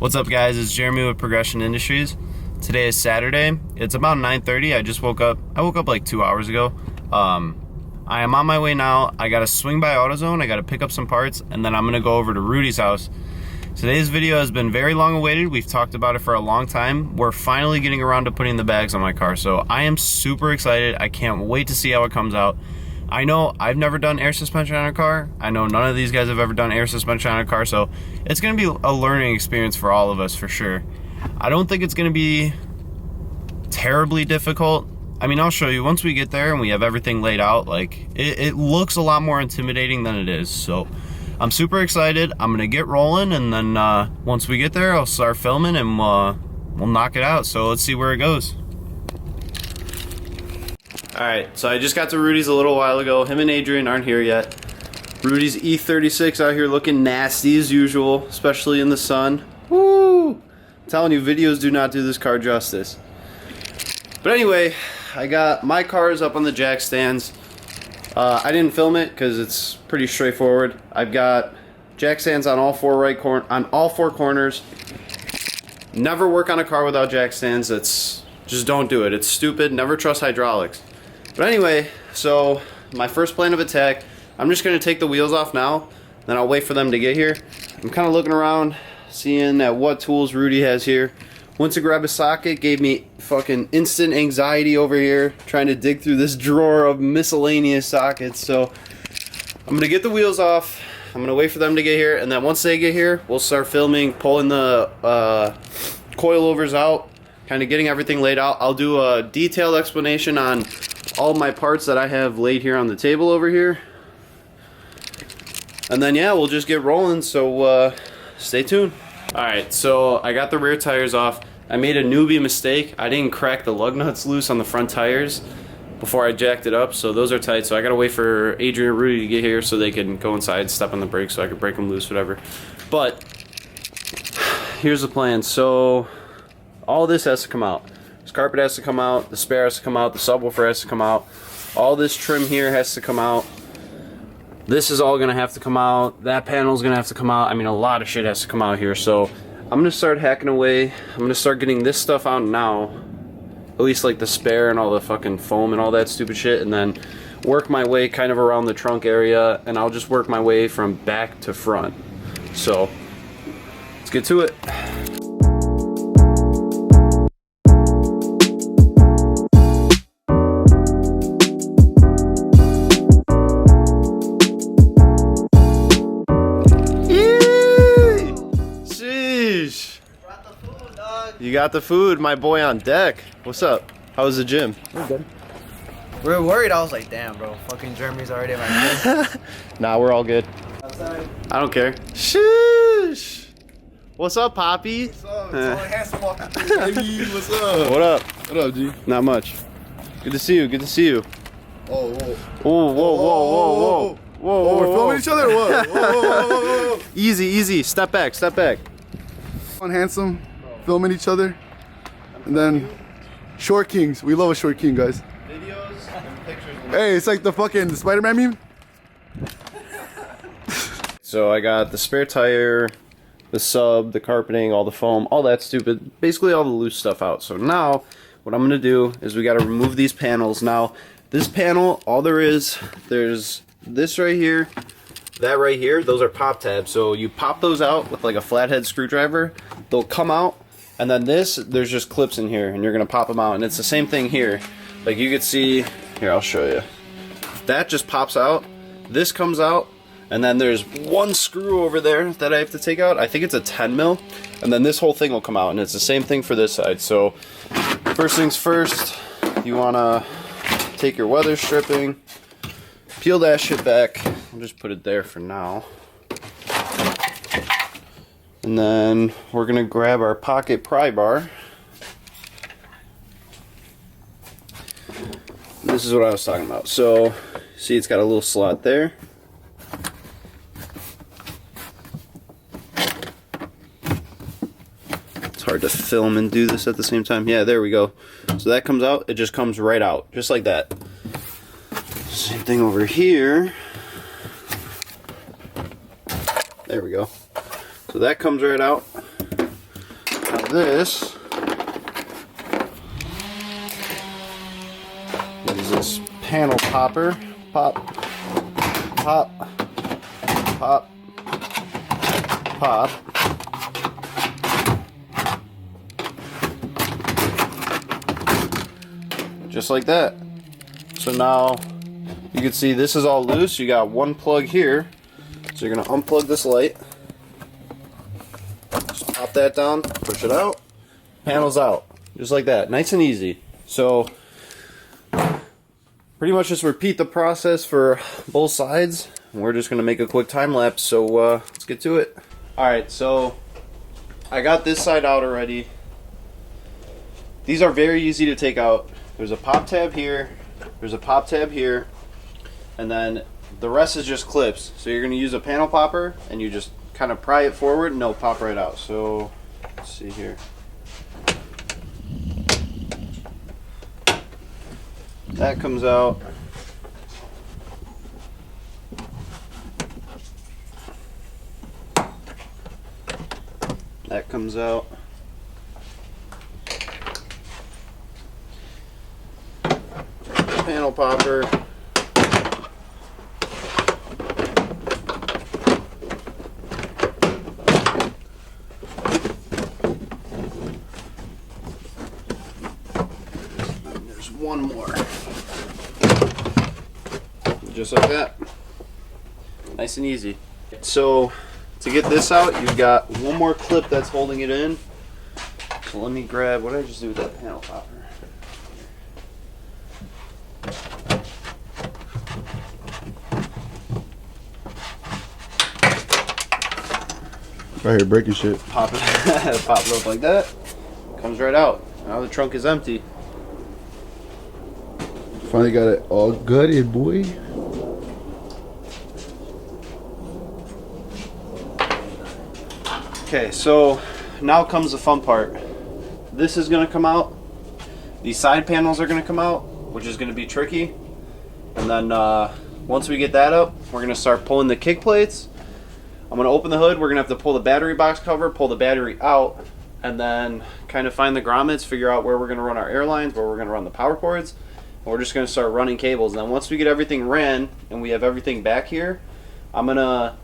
What's up, guys? It's Jeremy with Progression Industries. Today is Saturday. It's about 9:30. I just woke up. I woke up like 2 hours ago. I am on my way now. I gotta swing by AutoZone. I gotta pick up some parts, and then I'm gonna go over to Rudy's house. Today's video has been very long awaited. We've talked about it for a long time. We're finally getting around to putting the bags on my car, so I am super excited. I can't wait to see how it comes out. I know I've never done air suspension on a car. I know none of these guys have ever done air suspension on a car, so it's gonna be a learning experience for all of us for sure. I don't think it's gonna be terribly difficult. I mean, I'll show you once we get there and we have everything laid out. Like, it looks a lot more intimidating than it is, so I'm super excited. I'm gonna get rolling, and then once we get there, I'll start filming and we'll knock it out. So let's see where it goes. Alright, so I just got to Rudy's a little while ago. Him and Adrian aren't here yet. Rudy's E36 out here looking nasty as usual, especially in the sun. Woo! I'm telling you, videos do not do this car justice. But anyway, I got my cars up on the jack stands. I didn't film it because it's pretty straightforward. I've got jack stands on all four corners. Never work on a car without jack stands. Just don't do it. It's stupid. Never trust hydraulics. But anyway, so my first plan of attack, I'm just going to take the wheels off now, then I'll wait for them to get here. I'm kind of looking around, seeing at what tools Rudy has here. Went to grab a socket, gave me fucking instant anxiety over here, trying to dig through this drawer of miscellaneous sockets. So I'm going to get the wheels off, I'm going to wait for them to get here, and then once they get here, we'll start filming, pulling the coilovers out, kind of getting everything laid out. I'll do a detailed explanation on all my parts that I have laid here on the table over here. And then yeah, we'll just get rolling, so stay tuned. Alright, so I got the rear tires off. I made a newbie mistake. I didn't crack the lug nuts loose on the front tires before I jacked it up, so those are tight. So I gotta wait for Adrian and Rudy to get here so they can go inside, step on the brakes so I can break them loose, whatever. But here's the plan. So all this has to come out. This carpet has to come out, the spare has to come out, the subwoofer has to come out, all this trim here has to come out, this is all gonna have to come out, that panel's gonna have to come out. I mean, a lot of shit has to come out here, so I'm gonna start hacking away. I'm gonna start getting this stuff out now, at least like the spare and all the fucking foam and all that stupid shit, and then work my way kind of around the trunk area, and I'll just work my way from back to front. So let's get to it. You got the food, my boy on deck. What's up? How was the gym? We're good. We were worried. I was like, damn, bro. Fucking Jeremy's already at my gym. Nah, we're all good. Outside. I don't care. Sheesh. What's up, Poppy? What's up? It's only handsome walking through. Hey, what's up? What up? What up, G? Not much. Good to see you. Good to see you. Oh, whoa. Oh, whoa, whoa, whoa, whoa. Whoa, Oh, we're whoa, filming each other or what? Whoa, whoa, whoa, whoa, whoa. Easy, easy. Step back, step back. On handsome, filming each other. And then, short kings. We love a short king, guys. Videos and pictures. Hey, it's like the fucking Spider-Man meme. So I got the spare tire, the sub, the carpeting, all the foam, all that stupid, basically all the loose stuff out. So now what I'm gonna do is we gotta remove these panels. Now this panel, all there's this right here, that right here, those are pop tabs. So you pop those out with like a flathead screwdriver, they'll come out, and then there's just clips in here, and you're gonna pop them out. And it's the same thing here. Like you could see, here I'll show you. That just pops out, this comes out, and then there's one screw over there that I have to take out. I think it's a 10 mil, and then this whole thing will come out, and it's the same thing for this side. So first things first, you wanna take your weather stripping, peel that shit back. I'll just put it there for now. And then we're gonna grab our pocket pry bar. This is what I was talking about. So, see, it's got a little slot there. It's hard to film and do this at the same time. Yeah, there we go. So that comes out, it just comes right out, just like that. Same thing over here. There we go. So that comes right out. this is this panel popper. Pop, pop, pop, pop. Just like that. So now you can see this is all loose. You got one plug here. So you're gonna unplug this light. Just pop that down, push it out, panel's out. Just like that, nice and easy. So pretty much just repeat the process for both sides. We're just gonna make a quick time lapse, so let's get to it. Alright, so I got this side out already. These are very easy to take out. There's a pop tab here, there's a pop tab here, and then the rest is just clips. So you're gonna use a panel popper and you just kind of pry it forward and it'll pop right out. So let's see here. That comes out. That comes out. Panel popper. There's one more. Just like that. Nice and easy. So to get this out, you've got one more clip that's holding it in. So let me grab, what did I just do with that panel popper? Right here, breaking shit. Pop it, pop it up like that. Comes right out. Now the trunk is empty. Finally got it all gutted, boy. Okay, so now comes the fun part. This is gonna come out. These side panels are gonna come out, which is gonna be tricky. And then once we get that up, we're gonna start pulling the kick plates. I'm gonna open the hood. We're gonna have to pull the battery box cover, pull the battery out, and then kind of find the grommets, figure out where we're gonna run our air lines, where we're gonna run the power cords. And we're just gonna start running cables. And then once we get everything ran and we have everything back here, I'm gonna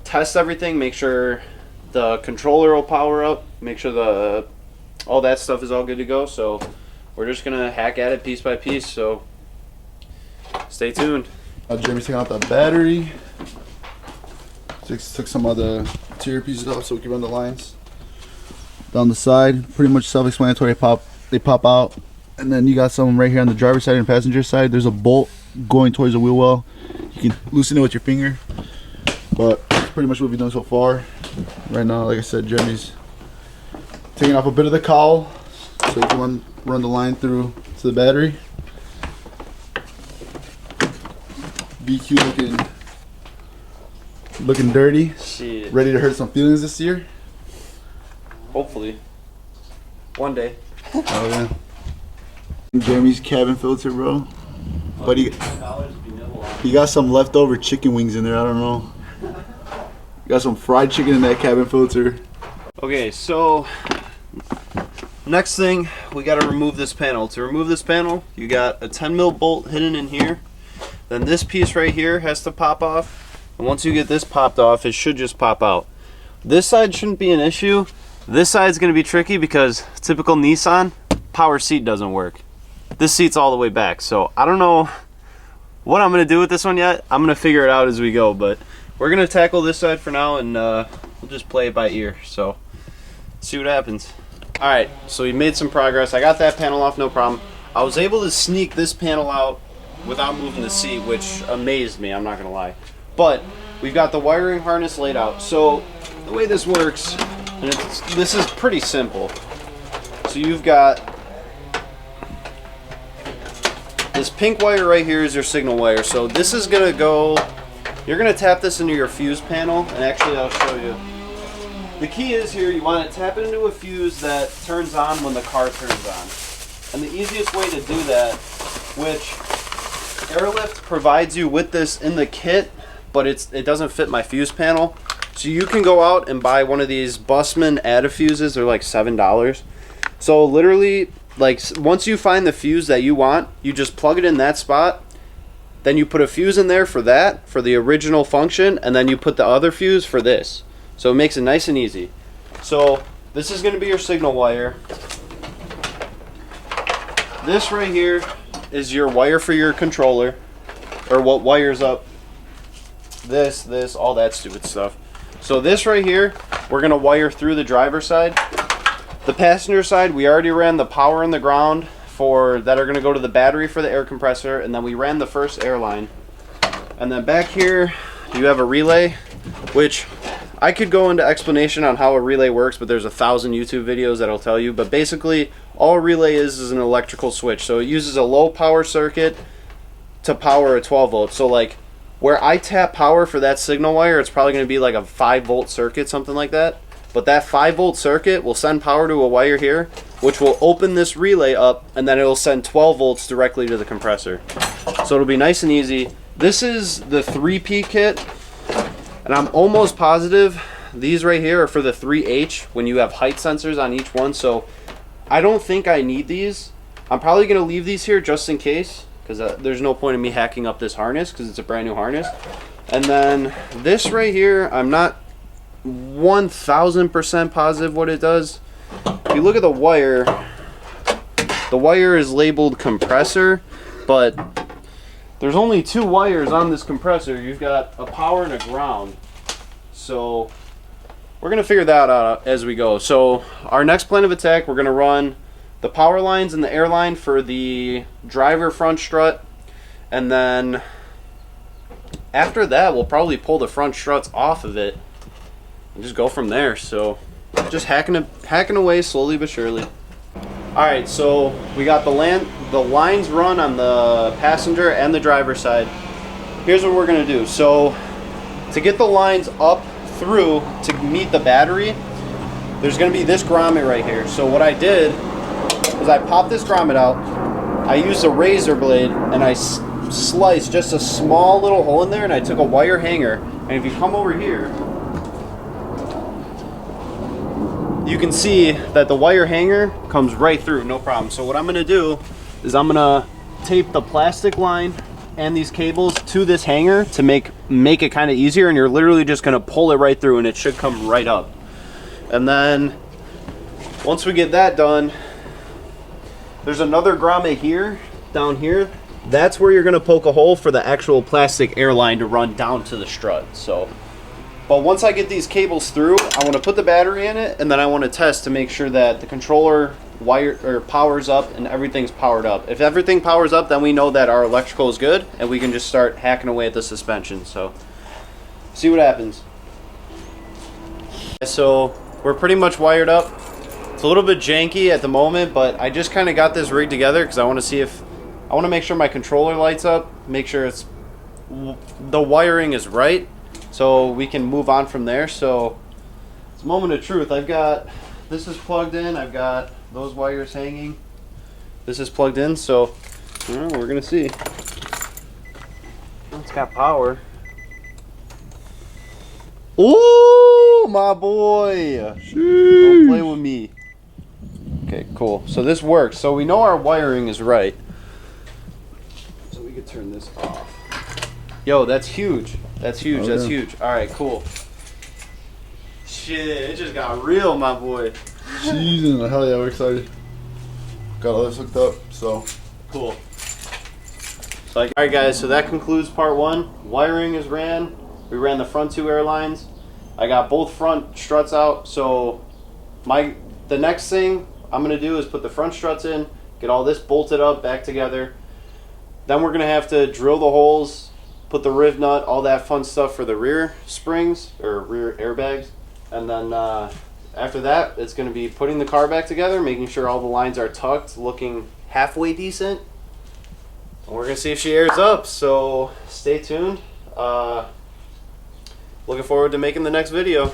test everything, make sure the controller will power up, make sure all that stuff is all good to go. So we're just gonna hack at it piece by piece. So stay tuned. Jeremy's taking out the battery. Took some of the interior pieces off so we can run the lines down the side. Pretty much self-explanatory. They pop out, and then you got some right here on the driver's side and passenger side. There's a bolt going towards the wheel well. You can loosen it with your finger, but that's pretty much what we've done so far. Right now, like I said, Jeremy's taking off a bit of the cowl so you can run the line through to the battery. BQ looking dirty. Shit. Ready to hurt some feelings this year. Hopefully. One day. Oh yeah. Jeremy's cabin filter, bro. But he got some leftover chicken wings in there. I don't know. Got some fried chicken in that cabin filter. Okay, so next thing, we got to remove this panel. To remove this panel, you got a 10 mil bolt hidden in here. Then this piece right here has to pop off. And once you get this popped off, it should just pop out. This side shouldn't be an issue. This side's going to be tricky because typical Nissan, power seat doesn't work. This seat's all the way back. So I don't know what I'm going to do with this one yet. I'm going to figure it out as we go. But we're going to tackle this side for now, and we'll just play it by ear. So see what happens. Alright, so we made some progress. I got that panel off, no problem. I was able to sneak this panel out without moving the seat, which amazed me, I'm not going to lie. But we've got the wiring harness laid out. So the way this works, and this is pretty simple. So you've got this pink wire right here is your signal wire. So this is going to go, you're going to tap this into your fuse panel, and actually I'll show you. The key is here, you want to tap it into a fuse that turns on when the car turns on. And the easiest way to do that, which Airlift provides you with this in the kit, but it doesn't fit my fuse panel. So you can go out and buy one of these Bussmann addifuses. They're like $7. So literally, like, once you find the fuse that you want, you just plug it in that spot. Then you put a fuse in there for that, for the original function, and then you put the other fuse for this. So it makes it nice and easy. So this is going to be your signal wire. This right here is your wire for your controller, or what wires up this, all that stupid stuff. So this right here, we're going to wire through the driver's side. The passenger side, we already ran the power and the ground for that are going to go to the battery for the air compressor, and then we ran the first air line. And then back here, you have a relay, which I could go into explanation on how a relay works, but there's 1,000 YouTube videos that'll tell you. But basically, all a relay is an electrical switch. So it uses a low power circuit to power a 12 volt. So like where I tap power for that signal wire, it's probably going to be like a 5 volt circuit, something like that. But that 5 volt circuit will send power to a wire here, which will open this relay up, and then it will send 12 volts directly to the compressor. So it'll be nice and easy. This is the 3P kit, and I'm almost positive these right here are for the 3H when you have height sensors on each one. So I don't think I need these. I'm probably going to leave these here just in case, because there's no point in me hacking up this harness because it's a brand new harness. And then this right here, I'm not 1000% positive what it does. If you look at the wire is labeled compressor, but there's only 2 wires on this compressor. You've got a power and a ground. So we're going to figure that out as we go. So our next plan of attack, we're going to run the power lines and the air line for the driver front strut, and then after that we'll probably pull the front struts off of it and just go from there. So just hacking away slowly but surely. Alright, so we got the lines run on the passenger and the driver side. Here's what we're going to do. So to get the lines up through to meet the battery, there's going to be this grommet right here. So what I did is I popped this grommet out, I used a razor blade, and I sliced just a small little hole in there, and I took a wire hanger, and if you come over here, you can see that the wire hanger comes right through, no problem. So what I'm going to do is I'm going to tape the plastic line and these cables to this hanger to make it kind of easier, and you're literally just going to pull it right through and it should come right up. And then once we get that done, there's another grommet here, down here. That's where you're going to poke a hole for the actual plastic air line to run down to the strut. So but once I get these cables through, I want to put the battery in it, and then I want to test to make sure that the controller powers up and everything's powered up. If everything powers up, then we know that our electrical is good, and we can just start hacking away at the suspension. So see what happens. So we're pretty much wired up. It's a little bit janky at the moment, but I just kind of got this rig together because I want to make sure my controller lights up, make sure the wiring is right, so we can move on from there. So it's a moment of truth. This is plugged in, I've got those wires hanging, this is plugged in, so we're gonna see. It's got power. Ooh, my boy! Don't play with me. Okay, cool. So this works. So we know our wiring is right. So we could turn this off. Yo, that's huge. That's huge. Oh, that's yeah. huge. All right, cool. Shit, it just got real, my boy. Jeez, hell yeah, we're excited. Got all this hooked up, so. Cool. So, all right, guys. So that concludes part 1. Wiring is ran. We ran the front 2 air lines. I got both front struts out. So the next thing I'm gonna do is put the front struts in, get all this bolted up back together. Then we're gonna have to drill the holes, put the riv nut, all that fun stuff for the rear springs or rear airbags. And then after that, it's gonna be putting the car back together, making sure all the lines are tucked, looking halfway decent. And we're gonna see if she airs up, so stay tuned. Looking forward to making the next video.